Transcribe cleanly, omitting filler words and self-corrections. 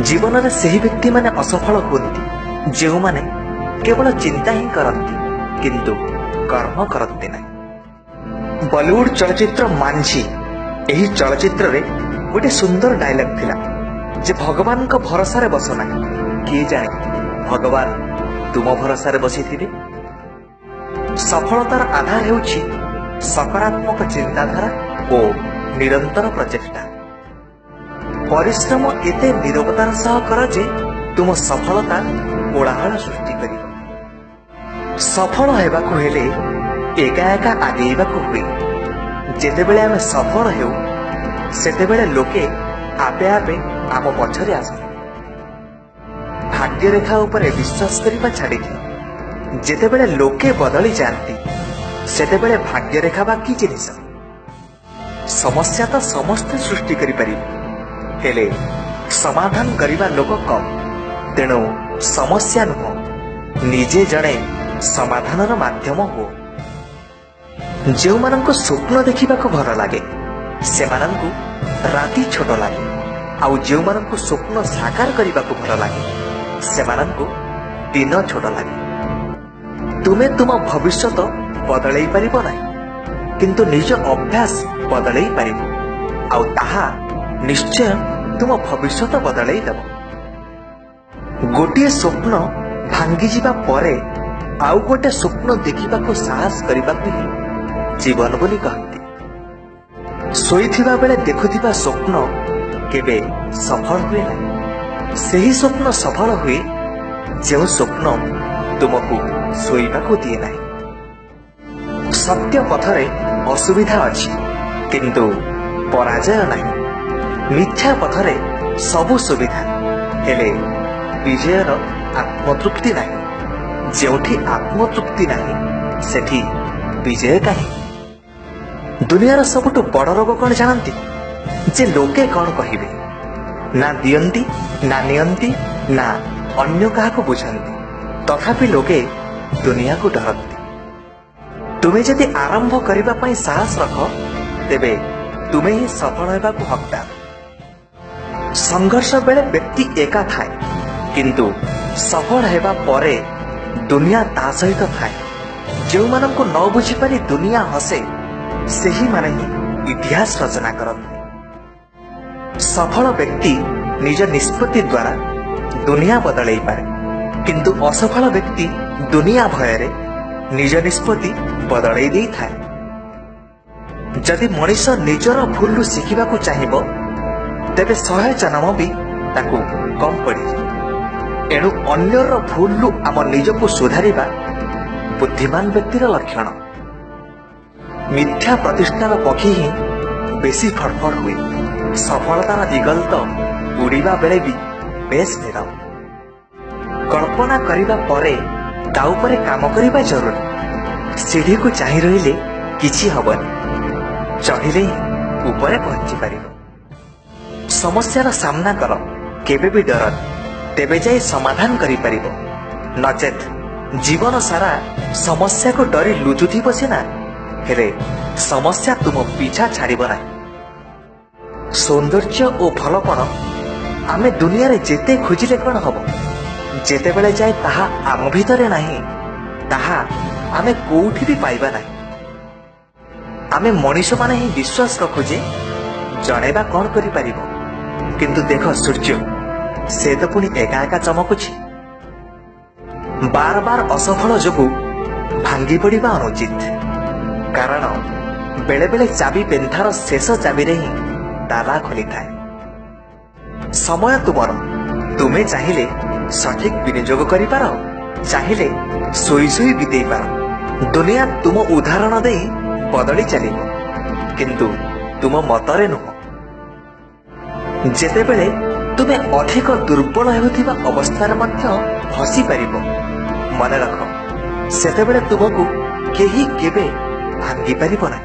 जीवन में सही व्यक्ति माने असफल हुअन्ति जेउमाने केवल चिंता ही करती किंतु कर्म करती नहीं। बॉलीवुड चलचित्र मांझी एही चलचित्र रे गोटे सुंदर डायलॉग थिला जे भगवान को भरोसा रे बसो नहीं, किए जाने भगवान तुम भरोसा रे बसिथिबे। सफलतार आधार हेउछि सकारात्मक चिंताधारा और निरंतर प्रचेष्टा। परिश्रम एते निरवतार सह कर जे तुम सफलता कोलाहल सृष्टि करिब। सफल हेबाकु हेले एका एका आगेइबाकु हुए। जेतेबेले आमे सफल हेउ सेतेबेले लोके आपे आपे आम पछरे आसते। भाग्य रेखा उपरे विश्वास करिबा छाड़ी जेतेबेले लोके बदली जाती सेतेबेले भाग्य रेखा बा कि जिनिस। समस्या तो समस्ते सृष्टि करि परिबे हेले समाधान करिबा लोक कम। तेणु समस्या नुह निजे जड़े समाधानर माध्यम हो। जो माननको स्वप्न देखिबा को भल लागे से माननको राति छोट लागे, आउ जो माननको स्वप्न साकार करिबा को भल लागे से माननको दिन छोट लागे। तुमे तुम भविष्य तो बदलई परिबो नाही किंतु निज अभ्यास बदलई परिबो, आउ ताहा निश्चय तुम भविष्य तो बदलई देव। गोटे स्वप्न भांगी जिबा परे आउ गोटे स्वप्न देखिबा को साहस करिबा को ही जीवन बोली कहती। सोईथिबा बेले देखुथिबा स्वप्न केबे सफल हुए नहीं। सही स्वप्न सफल हुए जो स्वप्न तुमको सोईबा को दिए नहीं। सत्य पथरे असुविधा अछि किंतु पराजय नहीं। मिथ्या पथरे सबु सुविधा हेले विजयर आत्मतृप्ति नहीं। जेउठी आत्मतृप्ति नहीं सेठी विजय काहे। दुनियार सबुठु बड़ रोग कौन जानती जे लोके कौन कहिबे। ना दियंती ना नियंती ना अन्य काहाको बुझंती, तथापि लोके दुनिया को डरती। तुमे जदि आरंभ करिबा पई साहस रख तेबे तुमे ही सफल हेबा को हकदार। संघर्ष बेले व्यक्ति एका थाए किंतु सफल हेबा परे दुनिया ता सहित थाए। जो माननको न बुझी पारी दुनिया हसे सेही माने ही इतिहास रचना करती। सफल व्यक्ति निज निष्पत्ति द्वारा दुनिया बदलई पारे किंतु असफल व्यक्ति दुनिया भयरे निज निष्पत्ति बदलई देई थाए। जदि मनीष निजर भूलु शिखिबा को चाहिबो तेबे 100 जन्म भी ताकू कम पड़ी। एणु अन्यर भूलु आम निजको सुधारिबा बुद्धिमान व्यक्तिर लक्षण। मिथ्या प्रतिष्ठान पक्षी ही बेसी फड़फड़ हुए। सफलतार इगल तो उड़ीबा बेले भी बेस निरव। कल्पना करिबा परे ता उपरे काम करिबा जरूरी। सीढ़ी को चाहि रहिले किछि हबनी, चढ़िले ही ऊपरे पहुंची पारिबो। समस्यार सामना कर, केबे भी डर तेबे जाई समाधान करि परिबो। नचेत जीवन सारा समस्या को डरी लुचुथि बसिना हेले समस्या तुम पीछा छाड़िब नाही। सौंदर्य और भलपण आमे दुनिया रे जेते खोजिले कौन हबो, जेते बेले जाए ताहा आम भितरे नाही ताहा आमे कोउठी भी पाइबा नाही। आमे मनीष माने ही विश्वास रखु जे जणेबा कौन करि परिबो, किंतु देख सूर्य से तो पुणी एका एका चमकुछि। बार बार असफल जोगु भांगी पड़िबा अनुचित, कारण बेले बेले चाबी पेंथार शेष चाबी रे ही ताला खोली थाए। समय तुमर, तुमे चाहिए सठिक विनियोग करि पार, चाहिए सोई सोई बितेई पार। दुनिया तुम उदाहरण दे बदली चलिबो किंतु तुम मतरे नुह। जेतेबेले तुमे अधिक दुर्बल हेउथिबा अवस्थार मध्य हसी पारिबो, मन रख सेतेबेले तुमको केही केबे भांगी पारिबो नाही।